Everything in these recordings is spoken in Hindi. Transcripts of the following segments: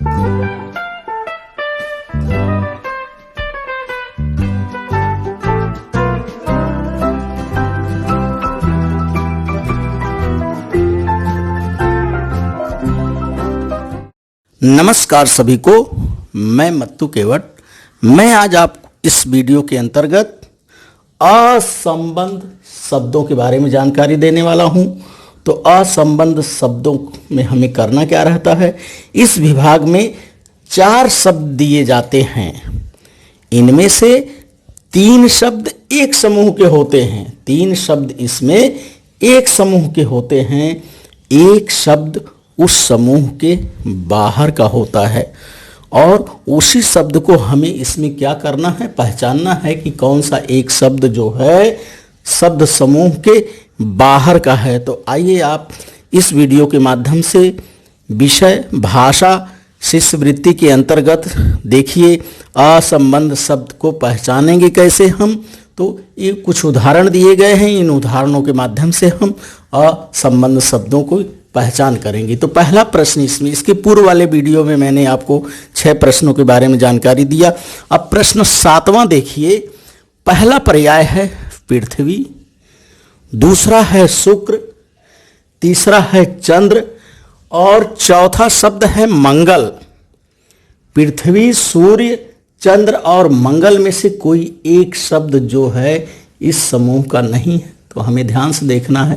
नमस्कार सभी को, मैं मत्तू केवट। मैं आज आप इस वीडियो के अंतर्गत असंबंध शब्दों के बारे में जानकारी देने वाला हूं। तो असंबंध शब्दों में हमें करना क्या रहता है। इस विभाग में 4 शब्द दिए जाते हैं। इनमें से 3 शब्द एक समूह के होते हैं। 3 शब्द इसमें एक समूह के होते हैं। एक शब्द उस समूह के बाहर का होता है और उसी शब्द को हमें इसमें क्या करना है, पहचानना है कि कौन सा एक शब्द जो है शब्द समूह के बाहर का है। तो आइए आप इस वीडियो के माध्यम से विषय भाषा शिष्यवृत्ति के अंतर्गत देखिए असंबंध शब्द को पहचानेंगे कैसे हम। तो ये कुछ उदाहरण दिए गए हैं, इन उदाहरणों के माध्यम से हम असंबंध शब्दों को पहचान करेंगे। तो पहला प्रश्न इसमें, इसके पूर्व वाले वीडियो में मैंने आपको 6 प्रश्नों के बारे में जानकारी दिया। अब प्रश्न 7वां देखिए। पहला पर्याय है पृथ्वी, दूसरा है शुक्र, तीसरा है चंद्र और चौथा शब्द है मंगल। पृथ्वी, सूर्य, चंद्र और मंगल में से कोई एक शब्द जो है इस समूह का नहीं है। तो हमें ध्यान से देखना है।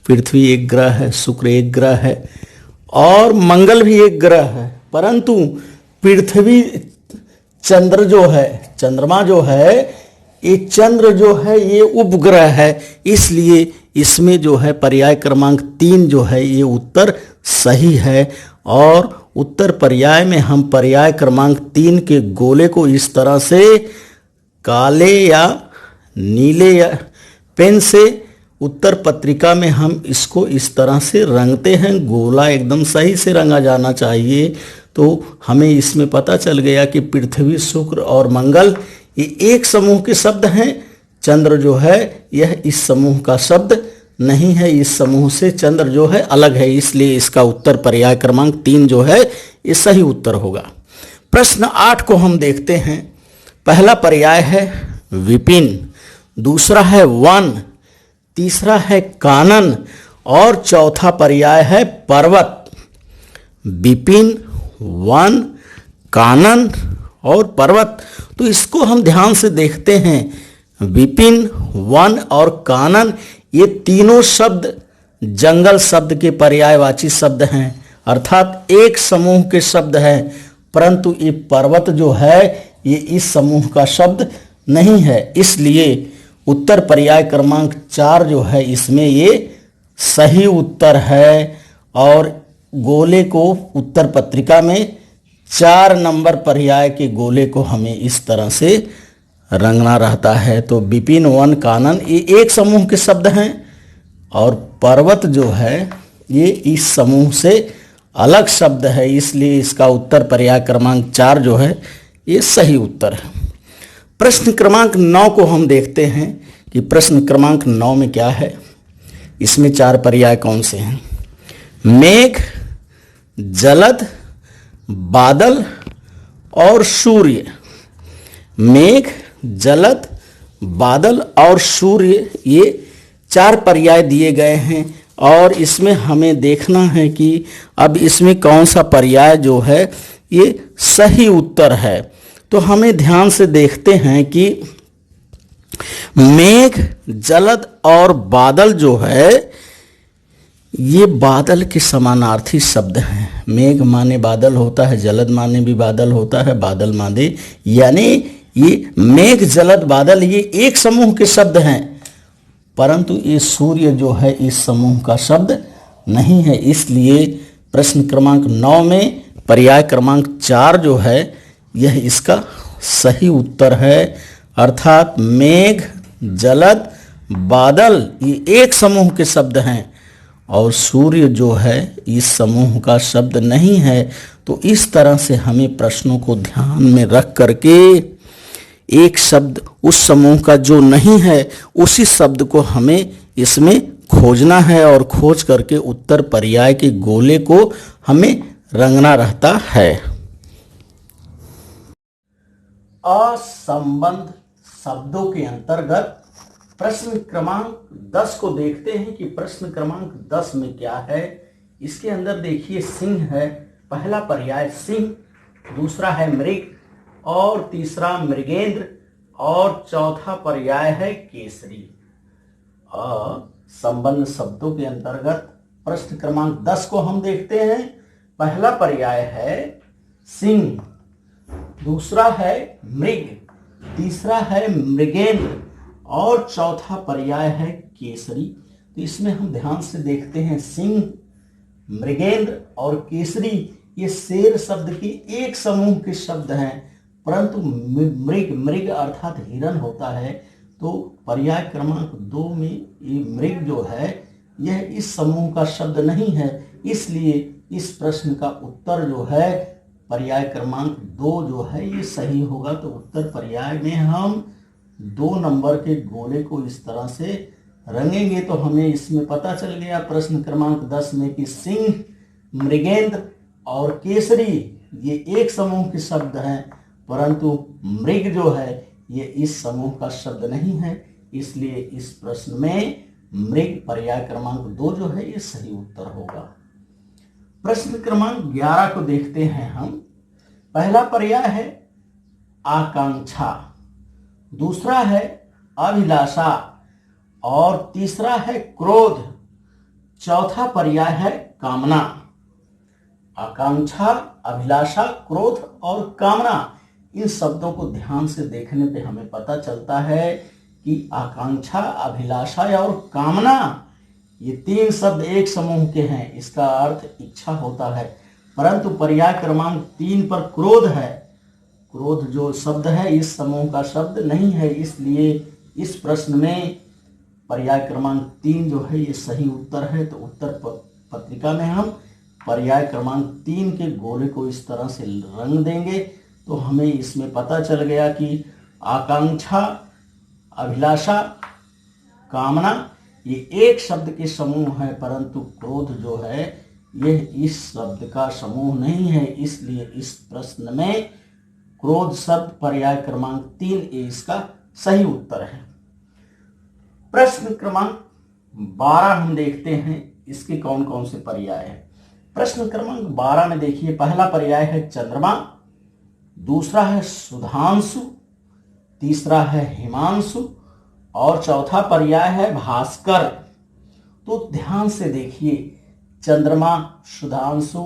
पृथ्वी एक ग्रह है, शुक्र एक ग्रह है और मंगल भी एक ग्रह है, परंतु पृथ्वी, चंद्र जो है, चंद्रमा जो है, ये चंद्र जो है ये उपग्रह है। इसलिए इसमें जो है पर्याय क्रमांक 3 जो है ये उत्तर सही है। और उत्तर पर्याय में हम पर्याय क्रमांक 3 के गोले को इस तरह से काले या नीले या पेन से उत्तर पत्रिका में हम इसको इस तरह से रंगते हैं। गोला एकदम सही से रंगा जाना चाहिए। तो हमें इसमें पता चल गया कि पृथ्वी, शुक्र और मंगल ये एक समूह के शब्द हैं। चंद्र जो है यह इस समूह का शब्द नहीं है। इस समूह से चंद्र जो है अलग है। इसलिए इसका उत्तर पर्याय क्रमांक 3 जो है ये सही उत्तर होगा। प्रश्न 8 को हम देखते हैं। पहला पर्याय है विपिन, दूसरा है वन, तीसरा है कानन और चौथा पर्याय है पर्वत। विपिन, वन, कानन और पर्वत। तो इसको हम ध्यान से देखते हैं। विपिन, वन और कानन ये तीनों शब्द जंगल शब्द के पर्यायवाची शब्द हैं, अर्थात एक समूह के शब्द हैं। परंतु ये पर्वत जो है ये इस समूह का शब्द नहीं है। इसलिए उत्तर पर्याय क्रमांक 4 जो है इसमें ये सही उत्तर है। और गोले को उत्तर पत्रिका में 4 नंबर पर्याय के गोले को हमें इस तरह से रंगना रहता है। तो विपिन, वन, कानन ये एक समूह के शब्द हैं और पर्वत जो है ये इस समूह से अलग शब्द है। इसलिए इसका उत्तर पर्याय क्रमांक 4 जो है ये सही उत्तर है। प्रश्न क्रमांक 9 को हम देखते हैं कि प्रश्न क्रमांक 9 में क्या है। इसमें 4 पर्याय कौन से हैं। मेघ, जलद, बादल और सूर्य। मेघ, जलद, बादल और सूर्य ये 4 पर्याय दिए गए हैं और इसमें हमें देखना है कि अब इसमें कौन सा पर्याय जो है ये सही उत्तर है। तो हमें ध्यान से देखते हैं कि मेघ, जलद और बादल जो है ये बादल के समानार्थी शब्द हैं। मेघ माने बादल होता है, जलद माने भी बादल होता है, बादल माने यानी ये मेघ, जलद, बादल ये एक समूह के शब्द हैं। परंतु ये सूर्य जो है इस समूह का शब्द नहीं है। इसलिए प्रश्न क्रमांक 9 में पर्याय क्रमांक 4 जो है यह इसका सही उत्तर है। अर्थात मेघ, जलद, बादल ये एक समूह के शब्द हैं और सूर्य जो है इस समूह का शब्द नहीं है। तो इस तरह से हमें प्रश्नों को ध्यान में रख करके एक शब्द उस समूह का जो नहीं है उसी शब्द को हमें इसमें खोजना है और खोज करके उत्तर पर्याय के गोले को हमें रंगना रहता है। असंबद्ध शब्दों के अंतर्गत प्रश्न क्रमांक 10 को देखते हैं कि प्रश्न क्रमांक 10 में क्या है। इसके अंदर देखिए सिंह है, पहला पर्याय सिंह, दूसरा है मृग और तीसरा मृगेंद्र और चौथा पर्याय है केसरी। असंबद्ध शब्दों के अंतर्गत प्रश्न क्रमांक 10 को हम देखते हैं। पहला पर्याय है सिंह, दूसरा है मृग, तीसरा है मृगेंद्र और चौथा पर्याय है केसरी। तो इसमें हम ध्यान से देखते हैं, सिंह, मृगेंद्र और केसरी ये शेर शब्द के एक समूह के शब्द हैं, परंतु मृग अर्थात हिरण होता है। तो पर्याय क्रमांक 2 में ये मृग जो है यह इस समूह का शब्द नहीं है, इसलिए इस प्रश्न का उत्तर जो है पर्याय क्रमांक 2 जो है ये सही होगा। तो उत्तर पर्याय में हम 2 नंबर के गोले को इस तरह से रंगेंगे तो हमें इसमें पता चल गया प्रश्न क्रमांक 10 में कि सिंह, मृगेंद्र और केसरी ये एक समूह के शब्द हैं, परंतु मृग जो है ये इस समूह का शब्द नहीं है, इसलिए इस प्रश्न में मृग पर्याय क्रमांक 2 जो है ये सही उत्तर होगा। प्रश्न क्रमांक 11 को देखते हैं हम। पहला पर्याय है आकांक्षा, दूसरा है अभिलाषा और तीसरा है क्रोध, चौथा पर्याय है कामना। आकांक्षा, अभिलाषा, क्रोध और कामना, इन शब्दों को ध्यान से देखने पे हमें पता चलता है कि आकांक्षा, अभिलाषा और कामना ये 3 शब्द एक समूह के हैं, इसका अर्थ इच्छा होता है, परंतु पर्याय क्रमांक 3 पर क्रोध है। क्रोध जो शब्द है इस समूह का शब्द नहीं है, इसलिए इस प्रश्न में पर्याय क्रमांक 3 जो है ये सही उत्तर है। तो उत्तर पत्रिका में हम पर्याय क्रमांक 3 के गोले को इस तरह से रंग देंगे तो हमें इसमें पता चल गया कि आकांक्षा, अभिलाषा, कामना ये एक शब्द के समूह है, परंतु क्रोध जो है यह इस शब्द का समूह नहीं है, इसलिए इस प्रश्न में क्रोध शब्द पर्याय क्रमांक 3 ये इसका सही उत्तर है। प्रश्न क्रमांक 12 हम देखते हैं इसके कौन कौन से पर्याय हैं। प्रश्न क्रमांक 12 में देखिए पहला पर्याय है चंद्रमा, दूसरा है सुधांशु, तीसरा है हिमांशु और चौथा पर्याय है भास्कर। तो ध्यान से देखिए, चंद्रमा, सुधांशु,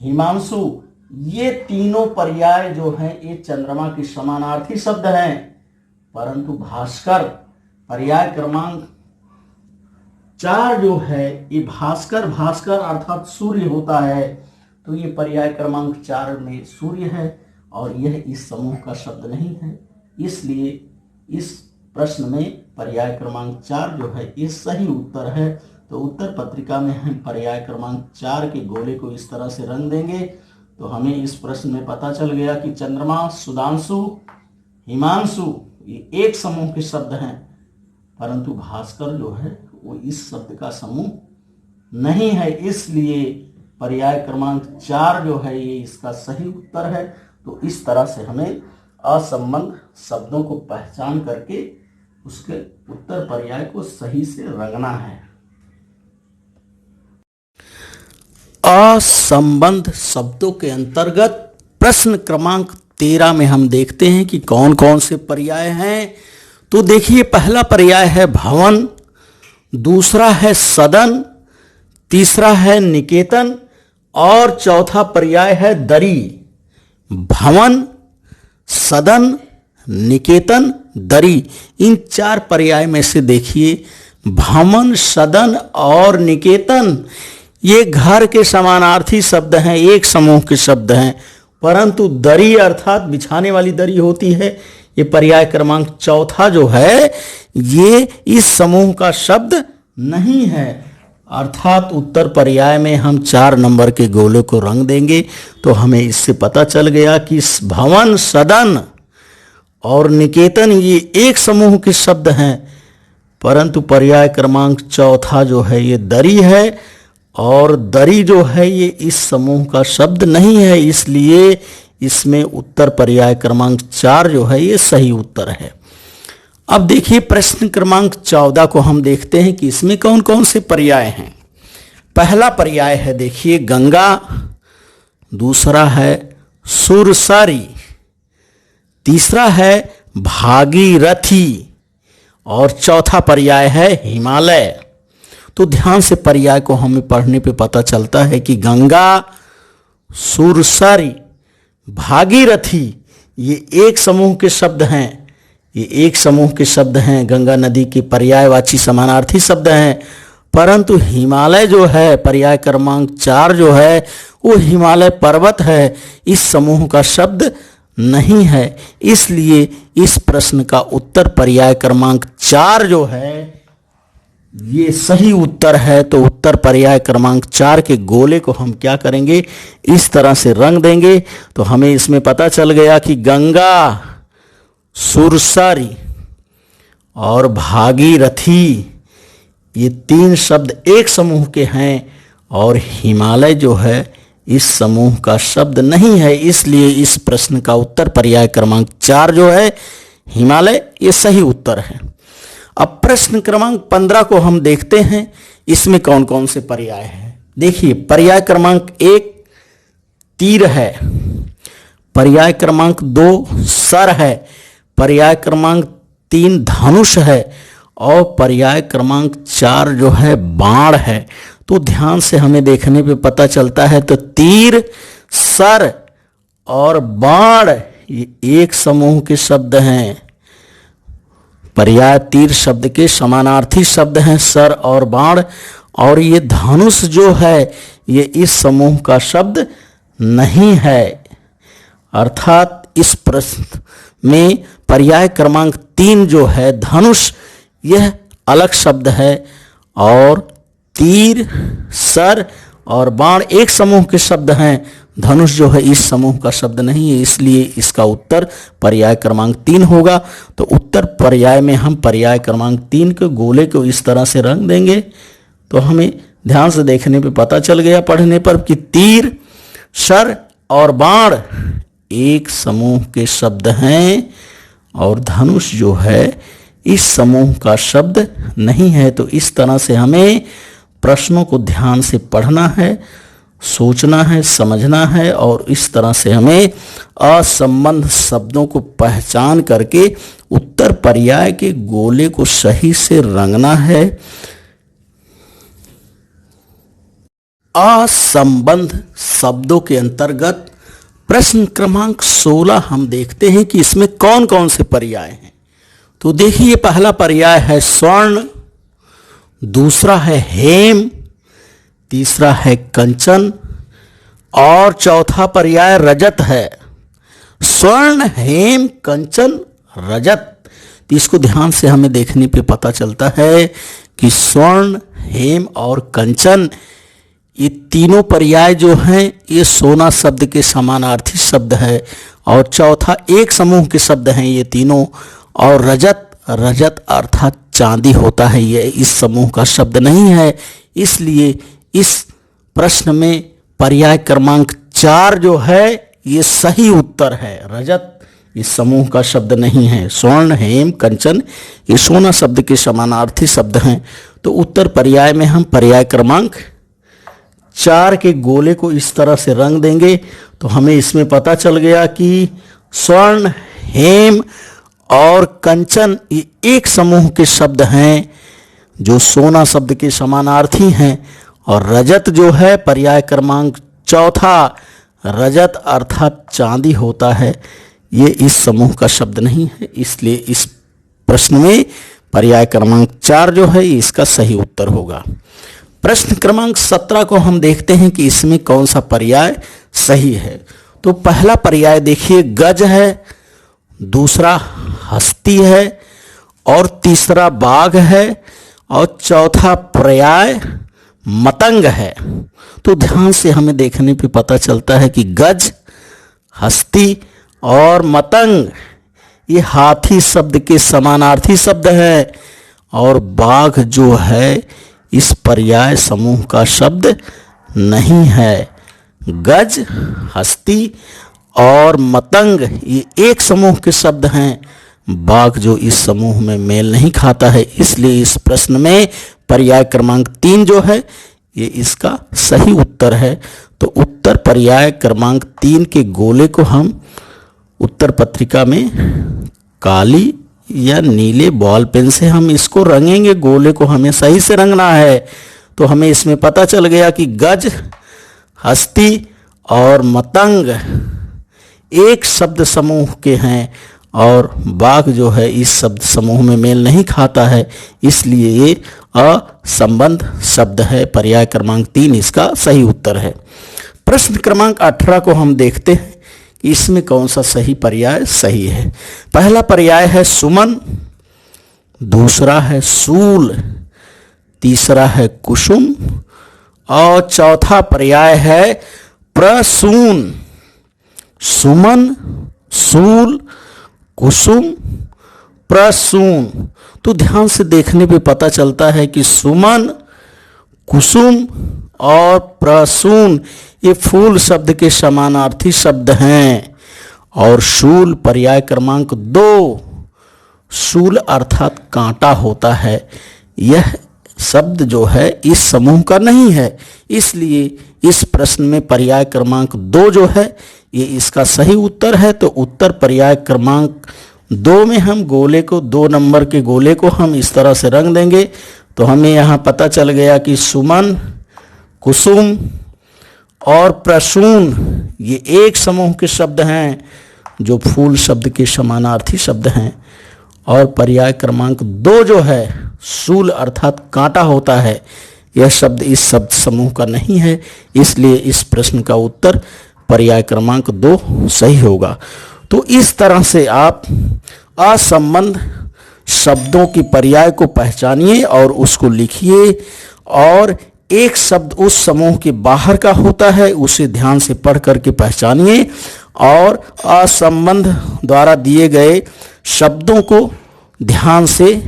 हिमांशु ये तीनों पर्याय जो हैं ये चंद्रमा के समानार्थी शब्द हैं, परंतु भास्कर पर्याय क्रमांक 4 जो है ये भास्कर अर्थात सूर्य होता है। तो ये पर्याय क्रमांक 4 में सूर्य है और यह इस समूह का शब्द नहीं है, इसलिए इस प्रश्न में पर्याय क्रमांक 4 जो है ये सही उत्तर है। तो उत्तर पत्रिका में हम पर्याय क्रमांक 4 के गोले को इस तरह से रंग देंगे तो हमें इस प्रश्न में पता चल गया कि चंद्रमा, सुधांशु, हिमांशु ये एक समूह के शब्द हैं, परंतु भास्कर जो है वो इस शब्द का समूह नहीं है, इसलिए पर्याय क्रमांक 4 जो है ये इसका सही उत्तर है। तो इस तरह से हमें असंबद्ध शब्दों को पहचान करके उसके उत्तर पर्याय को सही से रंगना है। असंबद्ध शब्दों के अंतर्गत प्रश्न क्रमांक 13 में हम देखते हैं कि कौन कौन से पर्याय हैं। तो देखिए पहला पर्याय है भवन, दूसरा है सदन, तीसरा है निकेतन और चौथा पर्याय है दरी। भवन, सदन, निकेतन, दरी, इन 4 पर्याय में से देखिए भवन, सदन और निकेतन ये घर के समानार्थी शब्द हैं, एक समूह के शब्द हैं, परंतु दरी अर्थात बिछाने वाली दरी होती है, ये पर्याय क्रमांक 4 जो है ये इस समूह का शब्द नहीं है। अर्थात उत्तर पर्याय में हम 4 नंबर के गोले को रंग देंगे तो हमें इससे पता चल गया कि भवन, सदन और निकेतन ये एक समूह के शब्द हैं, परंतु पर्याय क्रमांक 4 जो है ये दरी है और दरी जो है ये इस समूह का शब्द नहीं है, इसलिए इसमें उत्तर पर्याय क्रमांक 4 जो है ये सही उत्तर है। अब देखिए प्रश्न क्रमांक 14 को हम देखते हैं कि इसमें कौन कौन से पर्याय हैं। पहला पर्याय है देखिए गंगा, दूसरा है सुरसारी, तीसरा है भागीरथी और चौथा पर्याय है हिमालय। तो ध्यान से पर्याय को हमें पढ़ने पे पता चलता है कि गंगा, सुरसारी, भागीरथी ये एक समूह के शब्द हैं, ये एक समूह के शब्द हैं, गंगा नदी के पर्यायवाची समानार्थी शब्द हैं। परंतु हिमालय जो है पर्याय क्रमांक 4 जो है वो हिमालय पर्वत है, इस समूह का शब्द नहीं है। इसलिए इस प्रश्न का उत्तर पर्याय क्रमांक 4 जो है ये सही उत्तर है। तो उत्तर पर्याय क्रमांक 4 के गोले को हम क्या करेंगे, इस तरह से रंग देंगे। तो हमें इसमें पता चल गया कि गंगा, सुरसारी और भागीरथी ये 3 शब्द एक समूह के हैं और हिमालय जो है इस समूह का शब्द नहीं है। इसलिए इस प्रश्न का उत्तर पर्याय क्रमांक 4 जो है हिमालय ये सही उत्तर है। अब प्रश्न क्रमांक 15 को हम देखते हैं, इसमें कौन कौन से पर्याय हैं। देखिए पर्याय क्रमांक 1 तीर है, पर्याय क्रमांक 2 सर है, पर्याय क्रमांक 3 धनुष है और पर्याय क्रमांक 4 जो है बाण है। तो ध्यान से हमें देखने पे पता चलता है तो तीर, सर और बाण ये एक समूह के शब्द हैं। पर्याय तीर शब्द के समानार्थी शब्द हैं सर और बाण, और ये धनुष जो है ये इस समूह का शब्द नहीं है। अर्थात इस प्रश्न में पर्याय क्रमांक 3 जो है धनुष यह अलग शब्द है और तीर, सर और बाण एक समूह के शब्द हैं, धनुष जो है इस समूह का शब्द नहीं है। इसलिए इसका उत्तर पर्याय क्रमांक 3 होगा। तो उत्तर पर्याय में हम पर्याय क्रमांक 3 के गोले को इस तरह से रंग देंगे। तो हमें ध्यान से देखने पे पता चल गया पढ़ने पर कि तीर, सर और बाण एक समूह के शब्द हैं और धनुष जो है इस समूह का शब्द नहीं है। तो इस तरह से हमें प्रश्नों को ध्यान से पढ़ना है, सोचना है, समझना है और इस तरह से हमें असंबद्ध शब्दों को पहचान करके उत्तर पर्याय के गोले को सही से रंगना है। असंबद्ध शब्दों के अंतर्गत प्रश्न क्रमांक 16 हम देखते हैं कि इसमें कौन कौन से पर्याय हैं। तो देखिए पहला पर्याय है स्वर्ण, दूसरा है हेम, तीसरा है कंचन और चौथा पर्याय रजत है। स्वर्ण, हेम, कंचन, रजत। तो इसको ध्यान से हमें देखने पे पता चलता है कि स्वर्ण, हेम और कंचन ये तीनों पर्याय जो हैं ये सोना शब्द के समानार्थी शब्द है और चौथा एक समूह के शब्द हैं ये तीनों। और रजत, रजत अर्थात चांदी होता है, ये इस समूह का शब्द नहीं है। इसलिए इस प्रश्न में पर्याय क्रमांक 4 जो है ये सही उत्तर है। रजत इस समूह का शब्द नहीं है। स्वर्ण, हेम, कंचन ये सोना शब्द के समानार्थी शब्द हैं। तो उत्तर पर्याय में हम पर्याय क्रमांक 4 के गोले को इस तरह से रंग देंगे। तो हमें इसमें पता चल गया कि स्वर्ण, हेम और कंचन ये एक समूह के शब्द हैं जो सोना शब्द के समानार्थी हैं और रजत जो है पर्याय क्रमांक 4 रजत अर्थात चांदी होता है, ये इस समूह का शब्द नहीं है। इसलिए इस प्रश्न में पर्याय क्रमांक 4 जो है इसका सही उत्तर होगा। प्रश्न क्रमांक 17 को हम देखते हैं कि इसमें कौन सा पर्याय सही है। तो पहला पर्याय देखिए गज है, दूसरा हस्ती है और तीसरा बाघ है और चौथा पर्याय मतंग है। तो ध्यान से हमें देखने पे पता चलता है कि गज, हस्ती और मतंग ये हाथी शब्द के समानार्थी शब्द हैं और बाघ जो है इस पर्याय समूह का शब्द नहीं है। गज, हस्ती और मतंग ये एक समूह के शब्द हैं। बाघ जो इस समूह में मेल नहीं खाता है, इसलिए इस प्रश्न में पर्याय क्रमांक 3 जो है ये इसका सही उत्तर है। तो उत्तर पर्याय क्रमांक 3 के गोले को हम उत्तर पत्रिका में काली या नीले बॉल पेन से हम इसको रंगेंगे। गोले को हमें सही से रंगना है। तो हमें इसमें पता चल गया कि गज, हस्ती और मतंग एक शब्द समूह के हैं और बाघ जो है इस शब्द समूह में मेल नहीं खाता है, इसलिए ये असंबद्ध शब्द है। पर्याय क्रमांक 3 इसका सही उत्तर है। प्रश्न क्रमांक 18 को हम देखते हैं कि इसमें कौन सा सही पर्याय सही है। पहला पर्याय है सुमन, दूसरा है सूल, तीसरा है कुसुम और चौथा पर्याय है प्रसून। सुमन, सूल, कुसुम, प्रसून। तो ध्यान से देखने पे पता चलता है कि सुमन, कुसुम और प्रसून ये फूल शब्द के समानार्थी शब्द हैं। और शूल पर्याय क्रमांक 2, शूल अर्थात कांटा होता है। यह शब्द जो है इस समूह का नहीं है, इसलिए इस प्रश्न में पर्याय क्रमांक 2 जो है ये इसका सही उत्तर है। तो उत्तर पर्याय क्रमांक 2 में हम गोले को 2 नंबर के गोले को हम इस तरह से रंग देंगे। तो हमें यहाँ पता चल गया कि सुमन, कुसुम और प्रसून ये एक समूह के शब्द हैं जो फूल शब्द के समानार्थी शब्द हैं। और पर्याय क्रमांक 2 जो है शूल अर्थात कांटा होता है, यह शब्द इस शब्द समूह का नहीं है, इसलिए इस प्रश्न का उत्तर पर्याय क्रमांक 2 सही होगा। तो इस तरह से आप असंबद्ध शब्दों की पर्याय को पहचानिए और उसको लिखिए। और एक शब्द उस समूह के बाहर का होता है, उसे ध्यान से पढ़ करके पहचानिए और असंबद्ध द्वारा दिए गए शब्दों को ध्यान से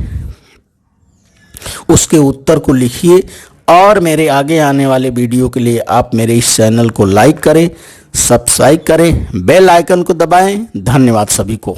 उसके उत्तर को लिखिए। और मेरे आगे आने वाले वीडियो के लिए आप मेरे इस चैनल को लाइक करें, सब्सक्राइब करें, बेल आइकन को दबाएं। धन्यवाद सभी को।